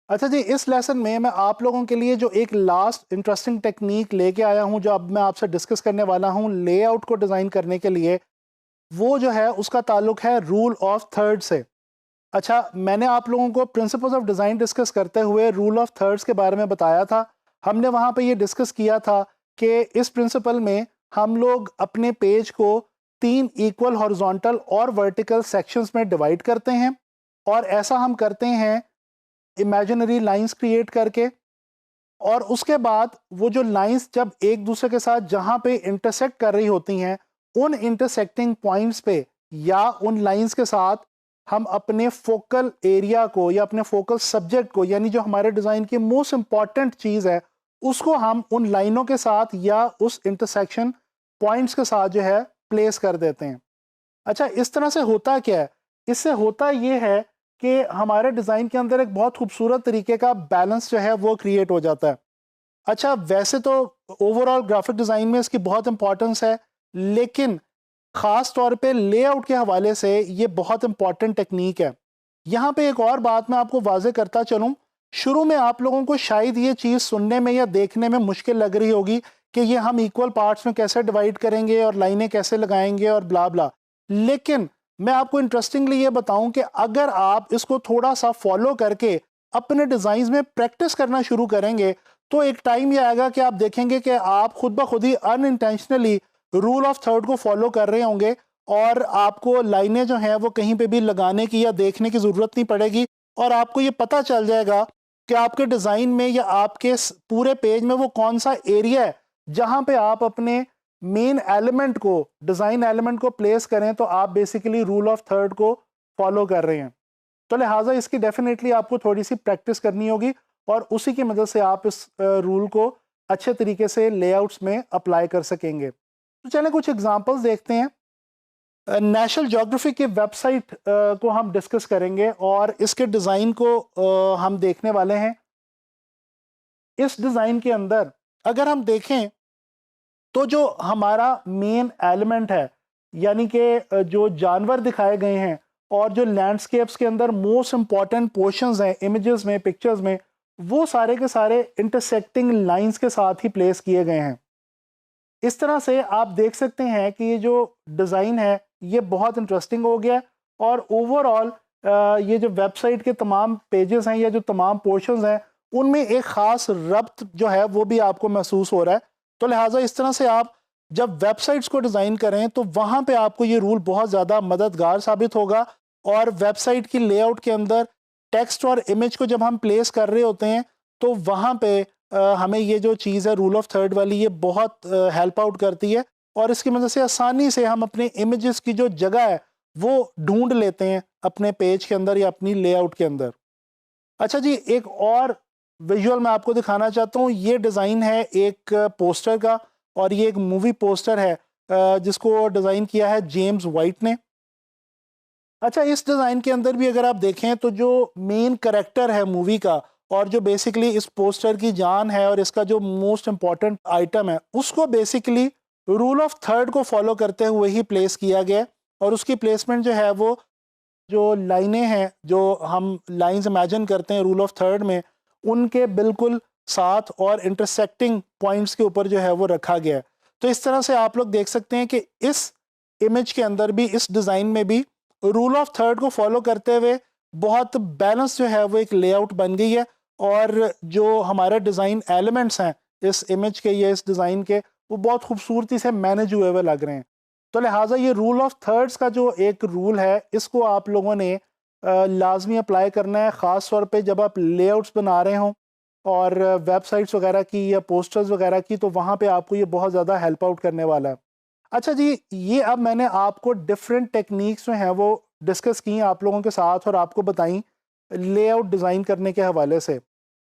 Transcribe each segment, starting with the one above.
अच्छा जी, इस लेसन में मैं आप लोगों के लिए जो एक लास्ट इंटरेस्टिंग टेक्निक लेके आया हूं, जो अब मैं आपसे डिस्कस करने वाला हूं लेआउट को डिज़ाइन करने के लिए, वो जो है उसका ताल्लुक है रूल ऑफ थर्ड से। अच्छा, मैंने आप लोगों को प्रिंसिपल्स ऑफ डिज़ाइन डिस्कस करते हुए रूल ऑफ थर्ड्स के बारे में बताया था। हमने वहाँ पे ये डिस्कस किया था कि इस प्रिंसिपल में हम लोग अपने पेज को 3 इक्वल हॉरिजॉन्टल और वर्टिकल सेक्शंस में डिवाइड करते हैं, और ऐसा हम करते हैं इमेजिनरी लाइंस क्रिएट करके। और उसके बाद वो जो लाइंस जब एक दूसरे के साथ जहाँ पे इंटरसेक्ट कर रही होती हैं, उन इंटरसेक्टिंग पॉइंट्स पे या उन लाइंस के साथ हम अपने फोकल एरिया को या अपने फोकल सब्जेक्ट को, यानी जो हमारे डिज़ाइन की मोस्ट इंपॉर्टेंट चीज़ है, उसको हम उन लाइनों के साथ या उस इंटरसेक्शन पॉइंट्स के साथ जो है प्लेस कर देते हैं। अच्छा, इस तरह से होता क्या है? इससे होता ये है कि हमारे डिज़ाइन के अंदर एक बहुत खूबसूरत तरीके का बैलेंस जो है वो क्रिएट हो जाता है। अच्छा, वैसे तो ओवरऑल ग्राफिक डिज़ाइन में इसकी बहुत इंपॉर्टेंस है, लेकिन ख़ास तौर पे लेआउट के हवाले से ये बहुत इंपॉर्टेंट टेक्निक है। यहाँ पे एक और बात मैं आपको वाज़े करता चलूँ। शुरू में आप लोगों को शायद ये चीज़ सुनने में या देखने में मुश्किल लग रही होगी कि ये हम इक्वल पार्ट्स में कैसे डिवाइड करेंगे और लाइनें कैसे लगाएंगे और ब्ला ब्ला। लेकिन मैं आपको इंटरेस्टिंगली ये बताऊं कि अगर आप इसको थोड़ा सा फॉलो करके अपने डिज़ाइन में प्रैक्टिस करना शुरू करेंगे, तो एक टाइम ये आएगा कि आप देखेंगे कि आप खुद ब खुद ही अनइंटेंशनली रूल ऑफ थर्ड को फॉलो कर रहे होंगे, और आपको लाइनें जो हैं वो कहीं पे भी लगाने की या देखने की ज़रूरत नहीं पड़ेगी, और आपको ये पता चल जाएगा कि आपके डिज़ाइन में या आपके पूरे पेज में वो कौन सा एरिया है जहाँ पे आप अपने मेन एलिमेंट को, डिज़ाइन एलिमेंट को प्लेस करें, तो आप बेसिकली रूल ऑफ थर्ड को फॉलो कर रहे हैं। तो लिहाजा इसकी डेफिनेटली आपको थोड़ी सी प्रैक्टिस करनी होगी, और उसी की मदद से आप इस रूल को अच्छे तरीके से लेआउट्स में अप्लाई कर सकेंगे। तो चलें कुछ एग्जांपल्स देखते हैं। नेशनल ज्योग्राफी की वेबसाइट को हम डिस्कस करेंगे, और इसके डिज़ाइन को हम देखने वाले हैं। इस डिज़ाइन के अंदर अगर हम देखें तो जो हमारा मेन एलिमेंट है, यानी कि जो जानवर दिखाए गए हैं और जो लैंडस्केप्स के अंदर मोस्ट इंपॉर्टेंट पोर्शंस हैं इमेजेस में, पिक्चर्स में, वो सारे के सारे इंटरसेक्टिंग लाइंस के साथ ही प्लेस किए गए हैं। इस तरह से आप देख सकते हैं कि ये जो डिज़ाइन है ये बहुत इंटरेस्टिंग हो गया है, और ओवरऑल ये जो वेबसाइट के तमाम पेजेस हैं या जो तमाम पोर्शंस हैं, उनमें एक ख़ास रब्त जो है वो भी आपको महसूस हो रहा है। तो लिहाजा इस तरह से आप जब वेबसाइट्स को डिज़ाइन करें तो वहाँ पे आपको ये रूल बहुत ज़्यादा मददगार साबित होगा। और वेबसाइट की लेआउट के अंदर टेक्स्ट और इमेज को जब हम प्लेस कर रहे होते हैं, तो वहाँ पे हमें ये जो चीज़ है रूल ऑफ थर्ड वाली, ये बहुत हेल्प आउट करती है, और इसकी मदद से आसानी से हम अपने इमेजेस की जो जगह है वो ढूंढ लेते हैं अपने पेज के अंदर या अपनी लेआउट के अंदर। अच्छा जी, एक और विजुअल मैं आपको दिखाना चाहता हूँ। ये डिज़ाइन है एक पोस्टर का, और ये एक मूवी पोस्टर है जिसको डिज़ाइन किया है जेम्स वाइट ने। अच्छा, इस डिज़ाइन के अंदर भी अगर आप देखें तो जो मेन करेक्टर है मूवी का, और जो बेसिकली इस पोस्टर की जान है और इसका जो मोस्ट इम्पॉर्टेंट आइटम है, उसको बेसिकली रूल ऑफ थर्ड को फॉलो करते हुए ही प्लेस किया गया है। और उसकी प्लेसमेंट जो है वो जो लाइनें हैं, जो हम लाइंस इमेजिन करते हैं रूल ऑफ थर्ड में, उनके बिल्कुल साथ और इंटरसेक्टिंग पॉइंट्स के ऊपर जो है वो रखा गया है। तो इस तरह से आप लोग देख सकते हैं कि इस इमेज के अंदर भी, इस डिज़ाइन में भी रूल ऑफ थर्ड को फॉलो करते हुए बहुत बैलेंस जो है वो एक लेआउट बन गई है, और जो हमारे डिज़ाइन एलिमेंट्स हैं इस इमेज के या इस डिज़ाइन के, वो बहुत खूबसूरती से मैनेज हुए हुए लग रहे हैं। तो लिहाजा ये रूल ऑफ थर्ड्स का जो एक रूल है, इसको आप लोगों ने लाजमी अप्लाई करना है, ख़ास तौर पे जब आप लेआउट्स बना रहे हों और वेबसाइट्स वगैरह की या पोस्टर्स वगैरह की, तो वहाँ पे आपको ये बहुत ज़्यादा हेल्प आउट करने वाला है। अच्छा जी, ये अब मैंने आपको डिफरेंट टेक्निक्स जो हैं वो डिस्कस की आप लोगों के साथ और आपको बताई लेआउट डिज़ाइन करने के हवाले से।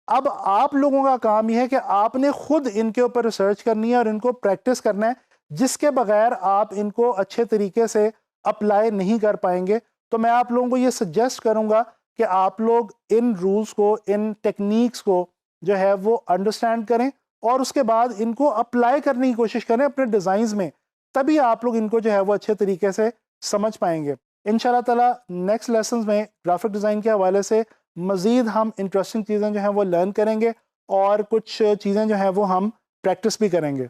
अब आप लोगों का काम यह है कि आपने खुद इनके ऊपर रिसर्च करनी है और इनको प्रैक्टिस करना है, जिसके बगैर आप इनको अच्छे तरीके से अप्लाई नहीं कर पाएंगे। तो मैं आप लोगों को ये सजेस्ट करूंगा कि आप लोग इन रूल्स को, इन टेक्निक्स को जो है वो अंडरस्टैंड करें और उसके बाद इनको अप्लाई करने की कोशिश करें अपने डिज़ाइंस में, तभी आप लोग इनको जो है वो अच्छे तरीके से समझ पाएंगे। इंशाल्लाह ताला नेक्स्ट लेसन में ग्राफिक डिज़ाइन के हवाले से मज़ीद हम इंटरेस्टिंग चीज़ें जो हैं वो लर्न करेंगे और कुछ चीज़ें जो हैं वो हम प्रैक्टिस भी करेंगे।